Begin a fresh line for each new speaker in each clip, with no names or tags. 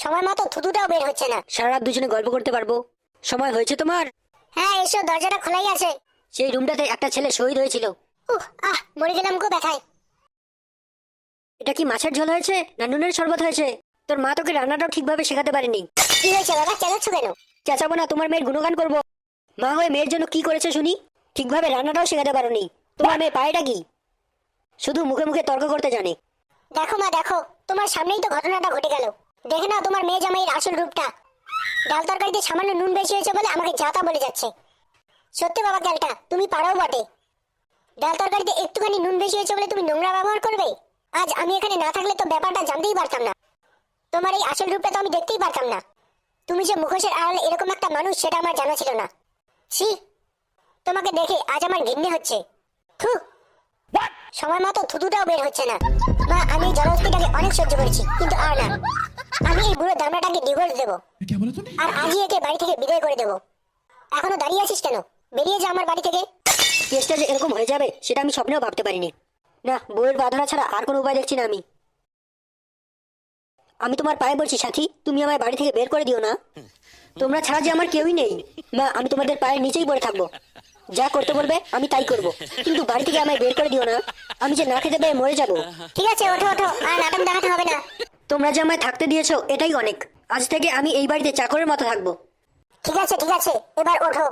সময় মতো থুতুটাও বের হচ্ছে না।
সারা রাত দুজনে গল্প করতে পারবো। সময় হয়েছে তোমার?
হ্যাঁ এসো, দরজাটা খোলাই আছে।
সেই রুমটাতে একটা ছেলে শহীদ হয়েছিল।
মরে গেলাম গো ব্যথায়।
এটা কি মাছের ঝোল হয়েছে না নুনের শরবত হয়েছে? তোর মা তোকে রান্নাটাও ঠিকভাবে শেখাতে পারেনি।
কি হয়েছে বাবা, চেঁচাচ্ছ কেন?
চেঁচাবো না, তোমার মেয়ের গুণগান করবো। মা হয়ে মেয়ের জন্য কি করেছে শুনি? ঠিকভাবে রান্নাটাও শেখাতে পারোনি। তোমার মেয়ে পায়টা কি? শুধু মুখে মুখে তর্ক করতে জানে।
দেখো মা দেখো, তোমার সামনেই তো ঘটনাটা ঘটে গেল। দেখে না তোমার মেয়ে জামাইয়ের আসল রূপটা। ডাল তরকারিতে সামান্য নুন বেশি হয়েছে বলে আমাকে যাতা বলে যাচ্ছে। সত্যি বাবা ক্যালটা, তুমি পারাও বটে। ডাল তরকারিতে একটুখানি নুন বেশি হয়েছে বলে তুমি নোংরা ব্যবহার করবে? আজ আমি এখানে না থাকলে তো ব্যাপারটা জানতেই পারতাম না। তোমার এই আসল রূপটা তো আমি দেখতেই পারতাম না। তুমি যে মুখোশের আড়ালে এরকম একটা মানুষ, সেটা আমার জানা ছিল না। ছি, তোমাকে দেখে আজ আমার ঘৃণা হচ্ছে। থু, সময় মতো থুতুটাও বের হচ্ছে না। মা, আমি এই জলস্থিটাকে অনেক সহ্য করেছি, কিন্তু আর না। আমি এই বুড়ো দামড়াটাকে ডিভোর্স দেবো, আর আজই একে বাড়ি থেকে বিদায় করে দেবো। এখনো দাঁড়িয়ে আছিস কেন? বেরিয়ে যা আমার বাড়ি থেকে।
কেসটা যে এরকম হয়ে যাবে সেটা আমি স্বপ্নেও ভাবতে পারিনি। না, বউয়ের বাধা ছাড়া আর কোনো উপায় দেখছি না আমি। আমি তোমার পায়ে বলছি সাথী, তুমি আমার বাড়ি থেকে বের করে দিও না। তোমরা ছাড়া যে আমার কেউই নেই। মা, আমি তোমাদের পায়ের নিচেই পড়ে থাকবো। যা করতে বলবে আমি তাই করব, কিন্তু বাড়ি থেকে আমায় বের করে দিও না। আমি যে না খেতে পেয়ে মরে যাব।
ঠিক আছে, ওঠো ওঠো, আর নাটক দেখাতে হবে না।
তোমরা যে আমায় থাকতে দিয়েছো এটাই অনেক। আজ থেকে আমি এই বাড়িতে চাকরের মতো থাকবো।
ঠিক আছে ঠিক আছে, এবার ওঠো।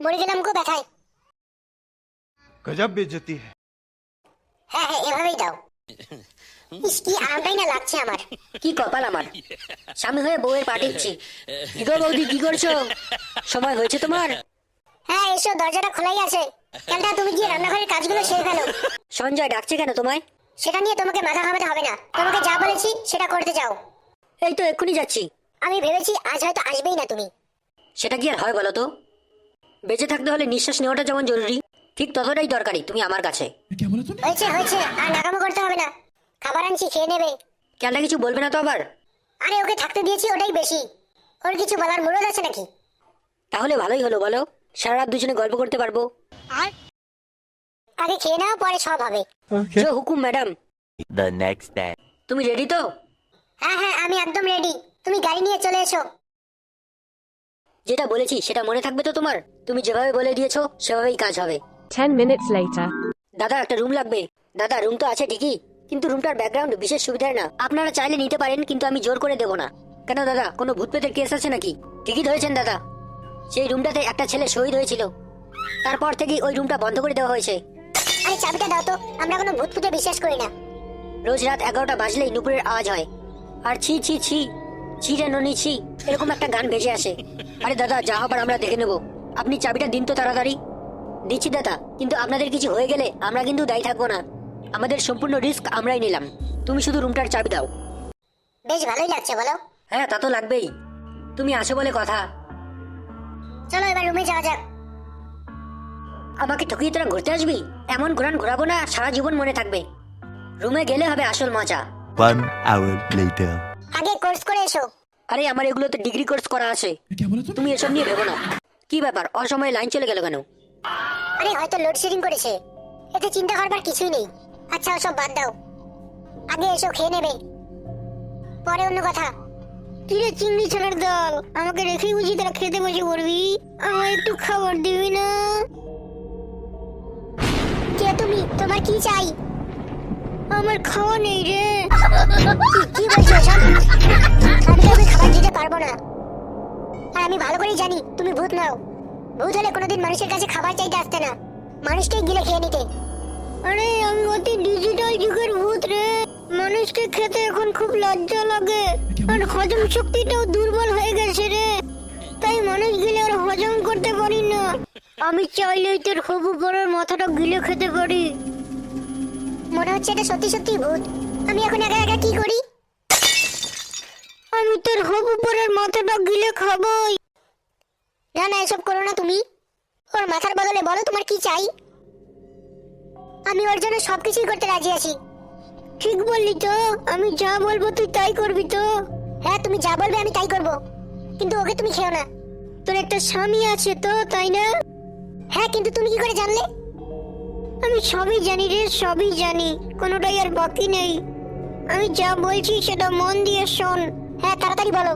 মরে গেলাম গো ব্যথায়।
गजब बेइज्जती है।
হ্যাঁ হ্যাঁ, এভাবেই দাও। ইস, কি আরামটাই না লাগছে আমার।
কি কপাল আমার, স্বামী হয়ে বউয়ের পাঠিয়েছি। গো বৌদি, কি করছো? সময় হয়েছে তোমার?
হ্যাঁ এসো, দরজাটা খোলাই আছে। কালটা তুমি গিয়ে রান্নাঘরের কাজগুলো সেরে ফেলো।
সঞ্জয় ডাকছে কেন তোমায়?
সেটা নিয়ে তোমাকে মাথা ঘামাতে হবে না। তোমাকে যা বলেছি সেটা করতে যাও।
এই তো এক্ষুনি যাচ্ছি।
আমি ভেবেছি আজ হয়তো আসবেই না তুমি।
সেটা কি আর হয় বলো তো? বেঁচে থাকতে হলে নিঃশ্বাস নেওয়াটা যেমন জরুরি, ঠিক ততটাই দরকারি তুমি আমার কাছে।
হয়েছে হয়েছে, আর নাকামো করতে হবে না। খাবার আনছি, খেয়ে নেবে।
কেন কিছু বলবে না তো আবার?
আরে ওকে থাকতে দিয়েছি, ওটাই বেশি। ওর কিছু বলার মুরদ আছে নাকি?
তাহলে ভালোই হলো, বলো। সারা রাত দুজনে গল্প করতে পারবো।
আগে খেয়ে নাও, পরে সব হবে।
জো হুকুম ম্যাডাম।
The next day.
তুমি রেডি তো?
হ্যাঁ হ্যাঁ, আমি একদম রেডি। তুমি গাড়ি নিয়ে চলে এসো।
যেটা বলেছি সেটা মনে থাকবে তো তোমার? তুমি যেভাবে বলে দিয়েছো সেভাবেই কাজ হবে।
10 minutes later.
দাদা, একটা রুম লাগবে। দাদা, রুম তো আছে ঠিকই, কিন্তু রুমটার ব্যাকগ্রাউন্ড বিশেষ সুবিধার না। আপনারা চাইলে নিতে পারেন, কিন্তু আমি জোর করে দেবো না। কেন দাদা, কোনো ভূতপ্রেতের কেস আছে নাকি? ঠিকই ধরেছেন দাদা। সেই রুমটাতে একটা ছেলে শহীদ হয়েছিল, তারপর থেকেই ওই রুমটা বন্ধ করে দেওয়া হয়েছে।
আরে চাবিটা দাও তো, আমরা কোনো ভূত ফুতে বিশ্বাস করি না।
রোজ রাত 11টা বাজলেই নুপুরের আওয়াজ হয়, আর ছি ছি ছি, ছি রে ননি ছি, এরকম একটা গান ভেসে আসে। আরে দাদা, যা হবার আমরা দেখে নেবো। আপনি চাবিটা দিন তো তাড়াতাড়ি। দিচ্ছি দাদা, কিন্তু আপনাদের কিছু হয়ে গেলে আমরা কিন্তু দায়ী থাকবো না। আমাদের সম্পূর্ণ রিস্ক আমরাই নিলাম। তুমি শুধু রুমটার চাবি দাও।
বেশ ভালোই লাগছে, বলো।
হ্যাঁ, তা তো লাগবেই, তুমি আসো বলে কথা।
চলো এবার রুমে যাওয়া যাক।
আমাকে ঠকিয়ে তোরা ঘুরতে আসবি? এমন ঘোরান ঘোরাবো না, সারা জীবন মনে থাকবে। রুমে গেলে হবে আসল মজা।
1 hour later.
আগে কোর্স করে এসো।
আরে আমার এগুলোতে ডিগ্রি কোর্স করা আছে, তুমি এসব নিয়ে ভেবো না। কি ব্যাপার, অসময়ে লাইন চলে গেল কেন?
আরে হয়তো লোডশেডিং করেছে, এতে চিন্তা করবার কিছুই নেই। আচ্ছা ওসব বাদ দাও, আগে এসো, খেয়ে নেবে, পরে অন্য কথা। কিরে চিংড়ি ছেলের দল, আমাকে রেখে বুঝি তারা খেতে বসে পড়বি? আমায় একটু খাবার দিবি না? কে তুমি? তোমার কি চাই? আমার খাওয়া নেই রে। কি বলছো সব? আমি তোকে খাবার দিতে পারবো না। আর আমি ভালো করেই জানি তুমি ভূত নাও। ভূত হলে কোনোদিন মানুষের কাছে খাবার চাইতে আসতে না, মানুষকে গিলে খেয়ে নিতে। আরে আমি অতি ডিজিটাল যুগের ভূত রে। মানুষকে খেতে এখন খুব লজ্জা লাগে, আর হজম শক্তিটাও দুর্বল হয়ে গেছে রে। তাই মানুষ গিলে আর হজম করতে পারি না। আমি চাইলেই তোর হবু বড়ের মাথাটা গিলে খেতে পারি। মনে হচ্ছে এটা সত্যি সত্যি ভূত। আমি এখন একা একা কি করি? আমি তোর হবু বড়ের মাথাটা গিলে খাবই। না না, এসব করো না তুমি। ওর মাথার বদলে বলো তোমার কি চাই। আমি ওর জন্য সবকিছুই করতে রাজি আছি। ঠিক বললি তো, আমি যা বলবো তুই তাই করবি তো? হ্যাঁ, তুমি যা বলবে আমি তাই করব, কিন্তু ওকে তুমি খেও না। তোর একটা স্বামী আছে তো, তাই না? হ্যাঁ, কিন্তু তুমি কি করে জানলে? আমি সবই জানি রে, সবই জানি, কোনোটাই আর বাকি নেই। আমি যা বলছি সেটা মন দিয়ে শোন। হ্যাঁ, তাড়াতাড়ি বলো।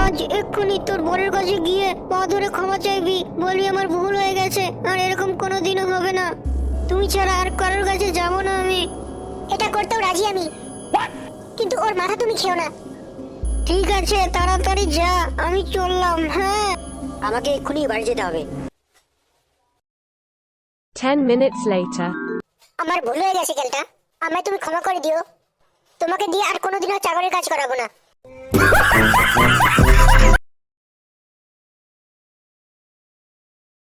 আজ এক্ষুনি তোর বোনের কাছে গিয়ে পা ধরে ক্ষমা চাইবি, বলবি আমার ভুল হয়ে গেছে, আর এরকম কোনোদিনও হবে না। তুমি ছাড়া আর কারোর কাছে যাব না আমি। এটা করতেও রাজি আমি, কিন্তু ওর মাথা তুমি খেও না। ঠিক আছে, তাড়াতাড়ি যা, আমি চললাম। হ্যাঁ,
আমাকে এক্ষুনি বাড়ি যেতে হবে।
10 minutes later.
আমার ভুল হয়ে গেছে ক্যালটা, আমায় তুমি ক্ষমা করে দিও। তোমাকে দিয়ে আর কোনোদিনও চাকরের কাজ করাবো না।